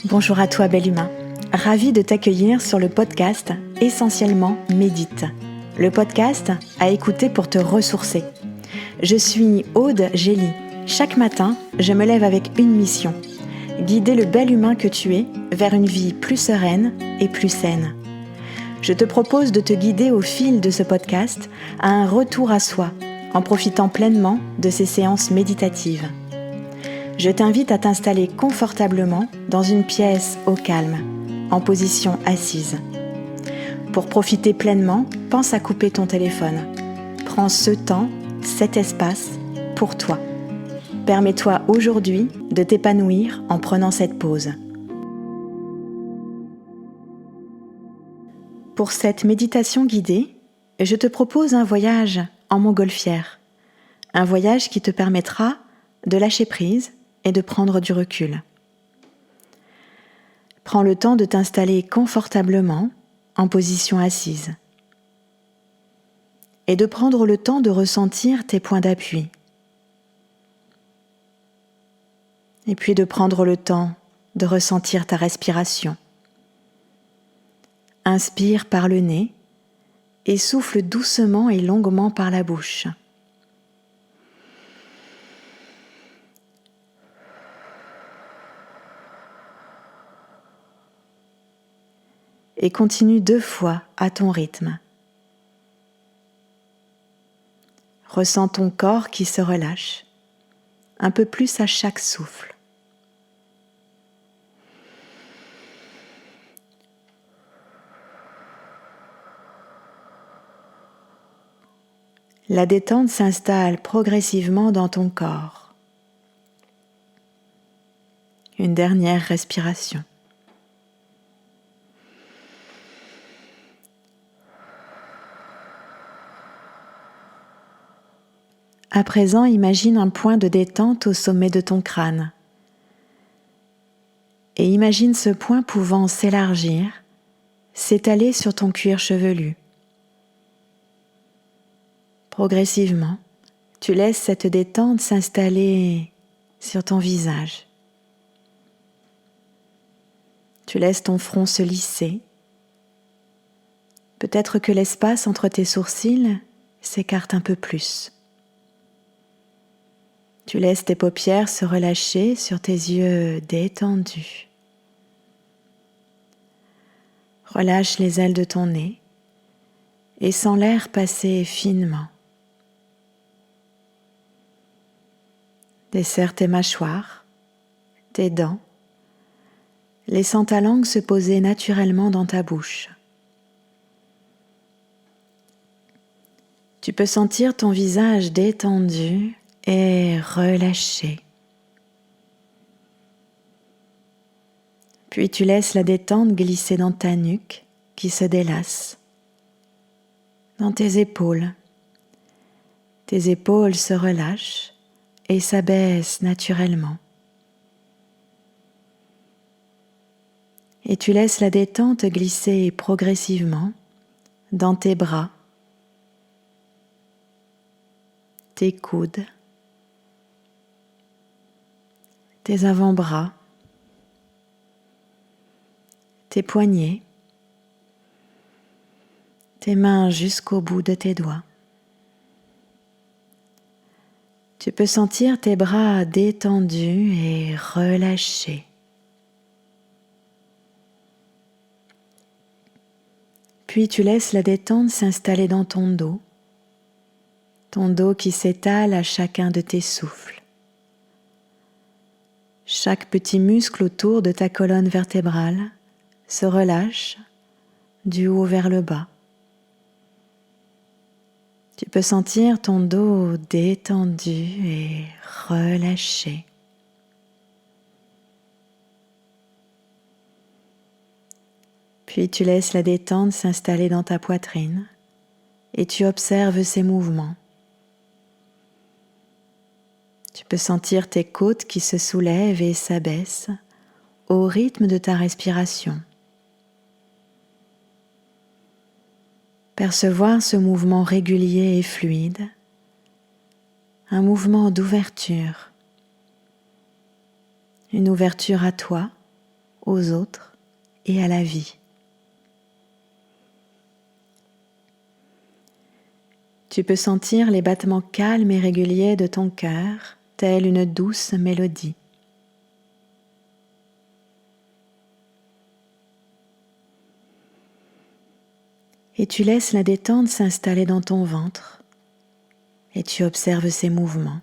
Bonjour à toi bel humain, ravie de t'accueillir sur le podcast Essentiellement Médite, le podcast à écouter pour te ressourcer. Je suis Aude Gély. Chaque matin, je me lève avec une mission, guider le bel humain que tu es vers une vie plus sereine et plus saine. Je te propose de te guider au fil de ce podcast à un retour à soi, en profitant pleinement de ces séances méditatives. Je t'invite à t'installer confortablement dans une pièce au calme, en position assise. Pour profiter pleinement, pense à couper ton téléphone. Prends ce temps, cet espace pour toi. Permets-toi aujourd'hui de t'épanouir en prenant cette pause. Pour cette méditation guidée, je te propose un voyage en montgolfière. Un voyage qui te permettra de lâcher prise et de prendre du recul. Prends le temps de t'installer confortablement en position assise et de prendre le temps de ressentir tes points d'appui. Et puis de prendre le temps de ressentir ta respiration. Inspire par le nez et souffle doucement et longuement par la bouche. Et continue 2 fois à ton rythme. Ressens ton corps qui se relâche, un peu plus à chaque souffle. La détente s'installe progressivement dans ton corps. Une dernière respiration. À présent, imagine un point de détente au sommet de ton crâne. Et imagine ce point pouvant s'élargir, s'étaler sur ton cuir chevelu. Progressivement, tu laisses cette détente s'installer sur ton visage. Tu laisses ton front se lisser. Peut-être que l'espace entre tes sourcils s'écarte un peu plus. Tu laisses tes paupières se relâcher sur tes yeux détendus. Relâche les ailes de ton nez et sens l'air passer finement. Desserre tes mâchoires, tes dents, laissant ta langue se poser naturellement dans ta bouche. Tu peux sentir ton visage détendu et relâché. Puis tu laisses la détente glisser dans ta nuque qui se délasse, dans tes épaules. Tes épaules se relâchent et s'abaissent naturellement. Et tu laisses la détente glisser progressivement dans tes bras, tes coudes, tes avant-bras, tes poignets, tes mains jusqu'au bout de tes doigts. Tu peux sentir tes bras détendus et relâchés. Puis tu laisses la détente s'installer dans ton dos qui s'étale à chacun de tes souffles. Chaque petit muscle autour de ta colonne vertébrale se relâche du haut vers le bas. Tu peux sentir ton dos détendu et relâché. Puis tu laisses la détente s'installer dans ta poitrine et tu observes ces mouvements. Tu peux sentir tes côtes qui se soulèvent et s'abaissent au rythme de ta respiration. Percevoir ce mouvement régulier et fluide, un mouvement d'ouverture, une ouverture à toi, aux autres et à la vie. Tu peux sentir les battements calmes et réguliers de ton cœur, telle une douce mélodie. Et tu laisses la détente s'installer dans ton ventre et tu observes ses mouvements.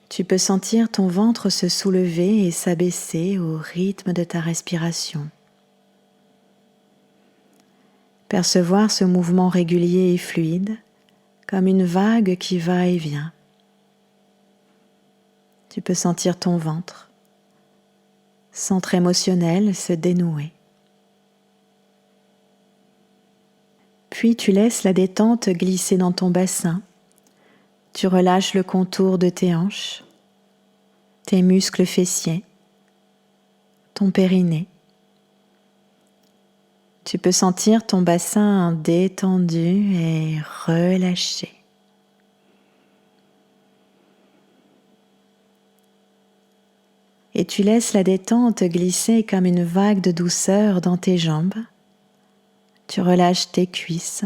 Tu peux sentir ton ventre se soulever et s'abaisser au rythme de ta respiration. Percevoir ce mouvement régulier et fluide comme une vague qui va et vient. Tu peux sentir ton ventre, centre émotionnel, se dénouer. Puis tu laisses la détente glisser dans ton bassin. Tu relâches le contour de tes hanches, tes muscles fessiers, ton périnée. Tu peux sentir ton bassin détendu et relâché. Et tu laisses la détente glisser comme une vague de douceur dans tes jambes. Tu relâches tes cuisses,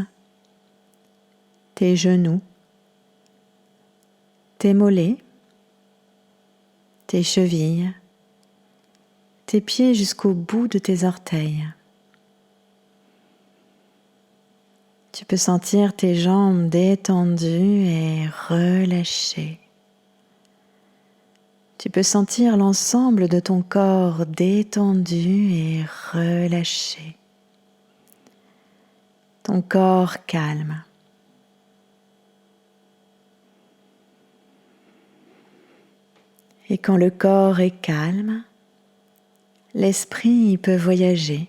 tes genoux, tes mollets, tes chevilles, tes pieds jusqu'au bout de tes orteils. Tu peux sentir tes jambes détendues et relâchées. Tu peux sentir l'ensemble de ton corps détendu et relâché. Ton corps calme. Et quand le corps est calme, l'esprit peut voyager.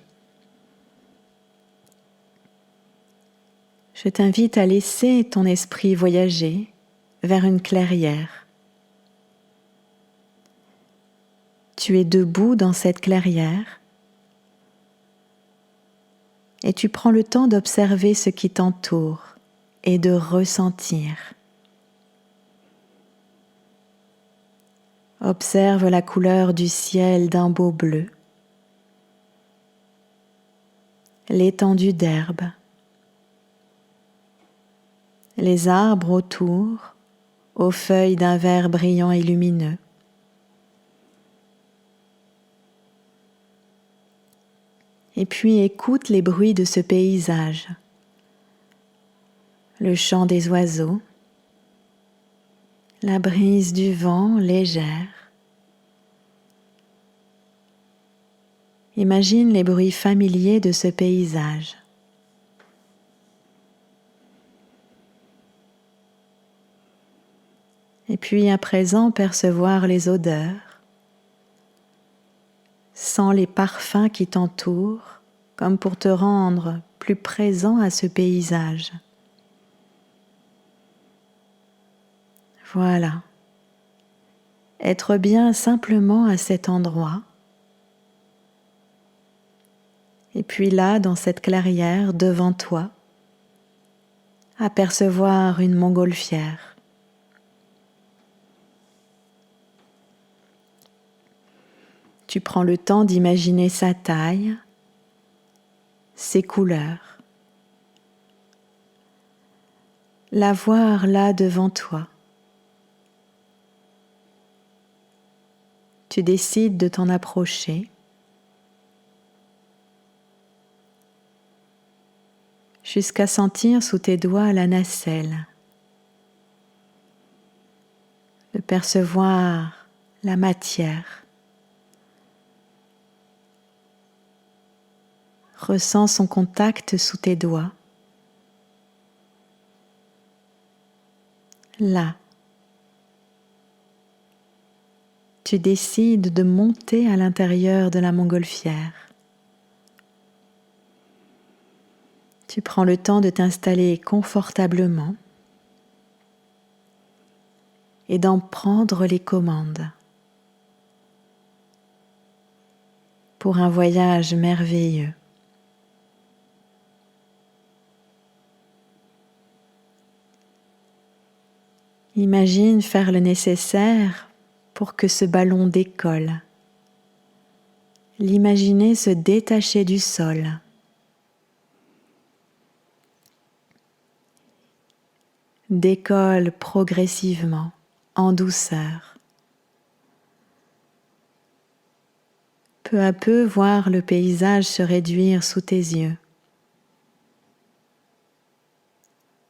Je t'invite à laisser ton esprit voyager vers une clairière. Tu es debout dans cette clairière et tu prends le temps d'observer ce qui t'entoure et de ressentir. Observe la couleur du ciel d'un beau bleu, l'étendue d'herbe, les arbres autour, aux feuilles d'un vert brillant et lumineux. Et puis écoute les bruits de ce paysage, le chant des oiseaux, la brise du vent légère. Imagine les bruits familiers de ce paysage. Et puis à présent percevoir les odeurs, sens les parfums qui t'entourent comme pour te rendre plus présent à ce paysage. Voilà. Être bien simplement à cet endroit. Et puis là, dans cette clairière, devant toi, apercevoir une montgolfière. Tu prends le temps d'imaginer sa taille, ses couleurs. La voir là devant toi. Tu décides de t'en approcher. Jusqu'à sentir sous tes doigts la nacelle, de percevoir la matière. Ressens son contact sous tes doigts. Là, tu décides de monter à l'intérieur de la montgolfière. Tu prends le temps de t'installer confortablement et d'en prendre les commandes pour un voyage merveilleux. Imagine faire le nécessaire pour que ce ballon décolle. l'imaginer se détacher du sol. Décolle progressivement, en douceur. Peu à peu, voir le paysage se réduire sous tes yeux.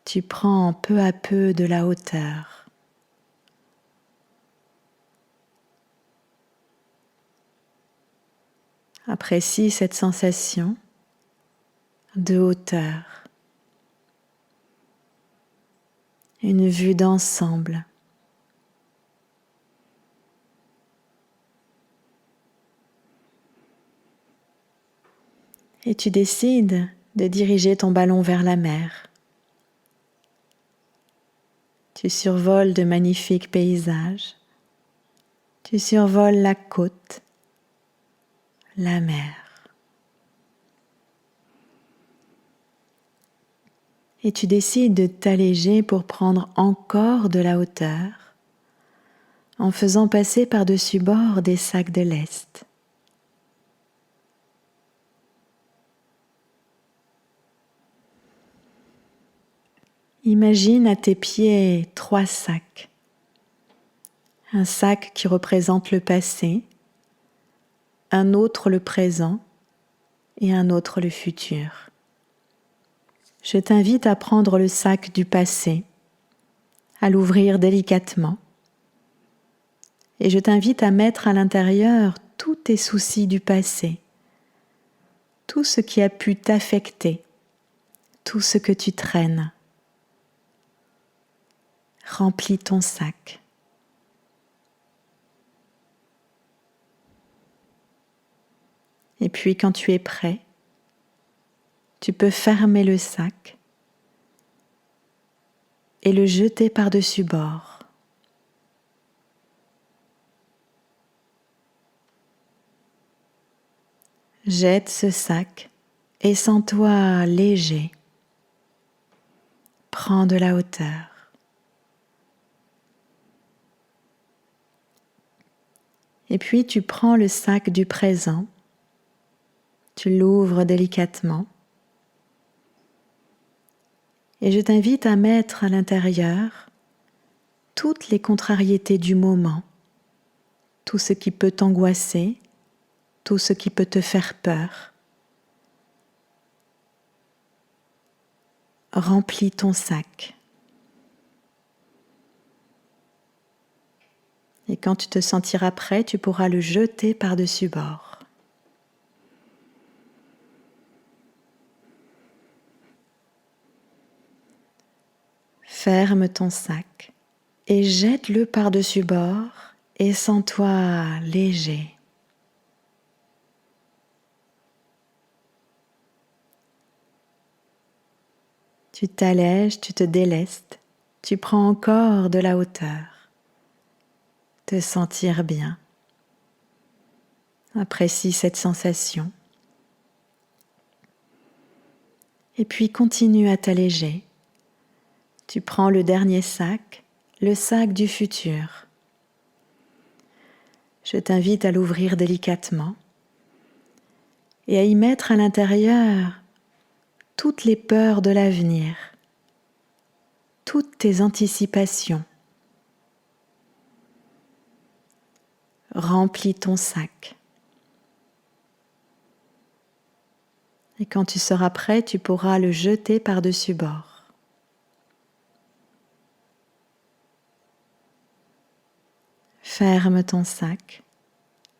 Tu prends peu à peu de la hauteur. Apprécie cette sensation de hauteur. Une vue d'ensemble. Et tu décides de diriger ton ballon vers la mer. Tu survoles de magnifiques paysages. Tu survoles la côte, la mer. Et tu décides de t'alléger pour prendre encore de la hauteur en faisant passer par-dessus bord des sacs de lest. Imagine à tes pieds 3 sacs. Un sac qui représente le passé, un autre le présent et un autre le futur. Je t'invite à prendre le sac du passé, à l'ouvrir délicatement, et je t'invite à mettre à l'intérieur tous tes soucis du passé, tout ce qui a pu t'affecter, tout ce que tu traînes. Remplis ton sac. Et puis quand tu es prêt, tu peux fermer le sac et le jeter par-dessus bord. Jette ce sac et sens-toi léger. Prends de la hauteur. Et puis tu prends le sac du présent, tu l'ouvres délicatement et je t'invite à mettre à l'intérieur toutes les contrariétés du moment, tout ce qui peut t'angoisser, tout ce qui peut te faire peur. Remplis ton sac. Et quand tu te sentiras prêt, tu pourras le jeter par-dessus bord. Ferme ton sac et jette-le par-dessus bord et sens-toi léger. Tu t'allèges, tu te délestes, tu prends encore de la hauteur. Te sentir bien. Apprécie cette sensation. Et puis continue à t'alléger. Tu prends le dernier sac, le sac du futur. Je t'invite à l'ouvrir délicatement et à y mettre à l'intérieur toutes les peurs de l'avenir, toutes tes anticipations. Remplis ton sac. Et quand tu seras prêt, tu pourras le jeter par-dessus bord. Ferme ton sac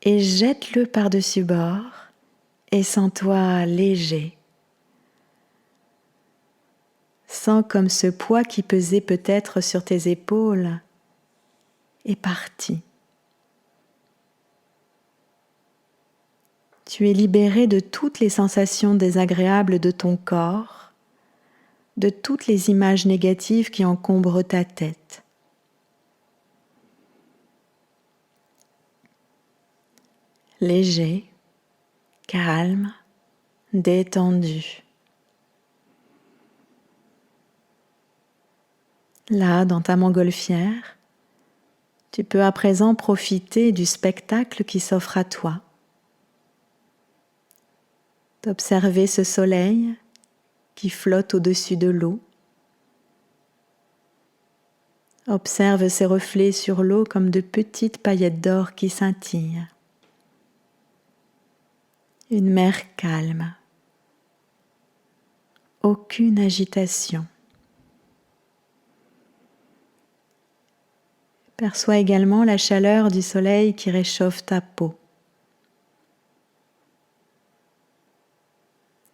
et jette-le par-dessus bord et sens-toi léger. Sens comme ce poids qui pesait peut-être sur tes épaules est parti. Tu es libéré de toutes les sensations désagréables de ton corps, de toutes les images négatives qui encombrent ta tête. Léger, calme, détendu. Là, dans ta montgolfière, tu peux à présent profiter du spectacle qui s'offre à toi. d'observer ce soleil qui flotte au-dessus de l'eau. Observe ses reflets sur l'eau comme de petites paillettes d'or qui scintillent. Une mer calme. Aucune agitation. Perçois également la chaleur du soleil qui réchauffe ta peau.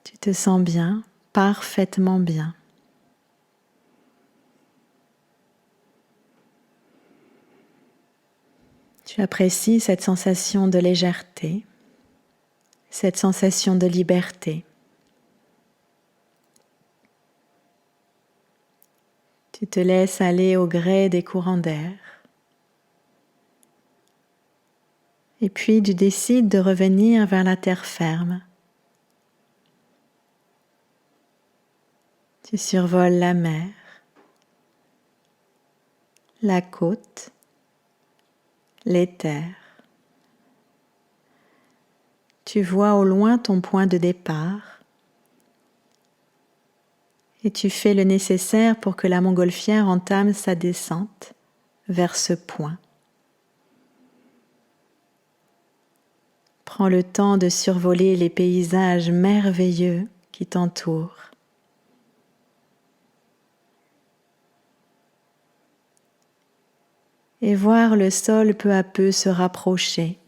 Tu te sens bien, parfaitement bien. Tu apprécies cette sensation de légèreté, cette sensation de liberté. Tu te laisses aller au gré des courants d'air. Et puis tu décides de revenir vers la terre ferme. Tu survoles la mer, la côte, les terres. Tu vois au loin ton point de départ et tu fais le nécessaire pour que la montgolfière entame sa descente vers ce point. Prends le temps de survoler les paysages merveilleux qui t'entourent. Et voir le sol peu à peu se rapprocher.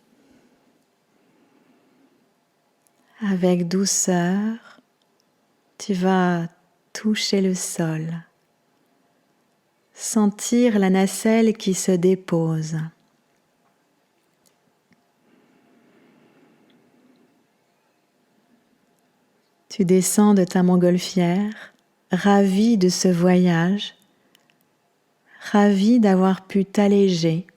Avec douceur, tu vas toucher le sol, sentir la nacelle qui se dépose. Tu descends de ta montgolfière, ravi de ce voyage, ravi d'avoir pu t'alléger.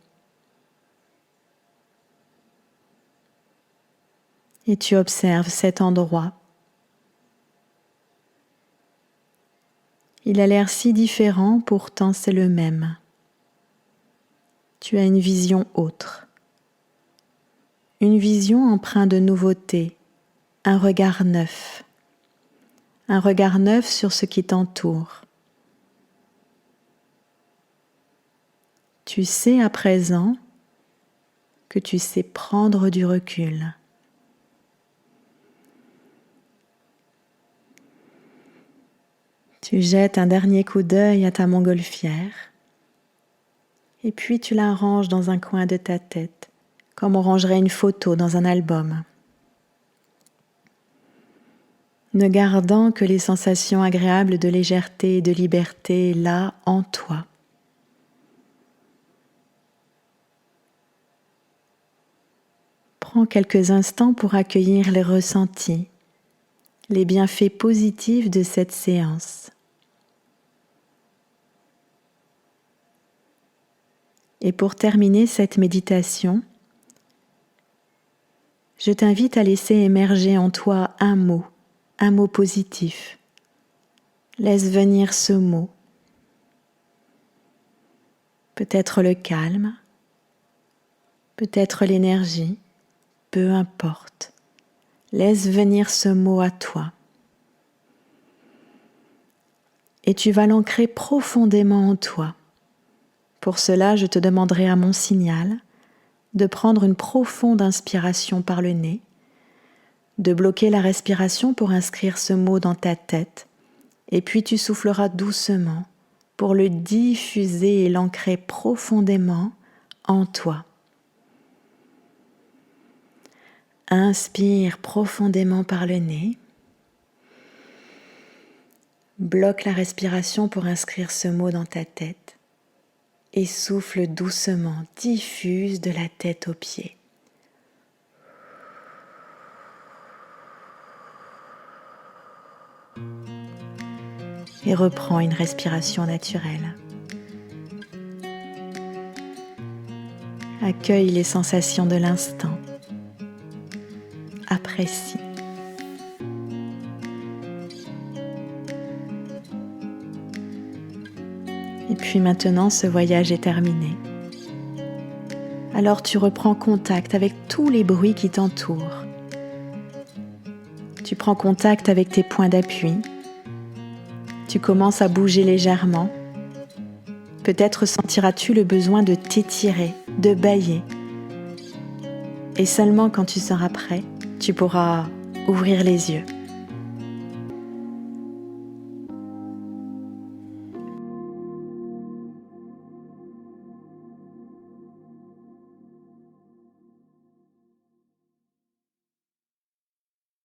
Et tu observes cet endroit. Il a l'air si différent, pourtant c'est le même. Tu as une vision autre. Une vision empreinte de nouveauté, un regard neuf. Un regard neuf sur ce qui t'entoure. Tu sais à présent que tu sais prendre du recul. Tu jettes un dernier coup d'œil à ta montgolfière et puis tu la ranges dans un coin de ta tête, comme on rangerait une photo dans un album. Ne gardant que les sensations agréables de légèreté et de liberté là en toi. Prends quelques instants pour accueillir les ressentis, les bienfaits positifs de cette séance. Et pour terminer cette méditation, je t'invite à laisser émerger en toi un mot positif. Laisse venir ce mot. Peut-être le calme, peut-être l'énergie, peu importe. Laisse venir ce mot à toi. Et tu vas l'ancrer profondément en toi. Pour cela, je te demanderai à mon signal de prendre une profonde inspiration par le nez, de bloquer la respiration pour inscrire ce mot dans ta tête, et puis tu souffleras doucement pour le diffuser et l'ancrer profondément en toi. Inspire profondément par le nez. Bloque la respiration pour inscrire ce mot dans ta tête et souffle doucement, diffuse de la tête aux pieds. Et reprends une respiration naturelle. Accueille les sensations de l'instant. Apprécie. Et puis maintenant, ce voyage est terminé. Alors tu reprends contact avec tous les bruits qui t'entourent. Tu prends contact avec tes points d'appui. Tu commences à bouger légèrement. Peut-être sentiras-tu le besoin de t'étirer, de bâiller. Et seulement quand tu seras prêt, tu pourras ouvrir les yeux.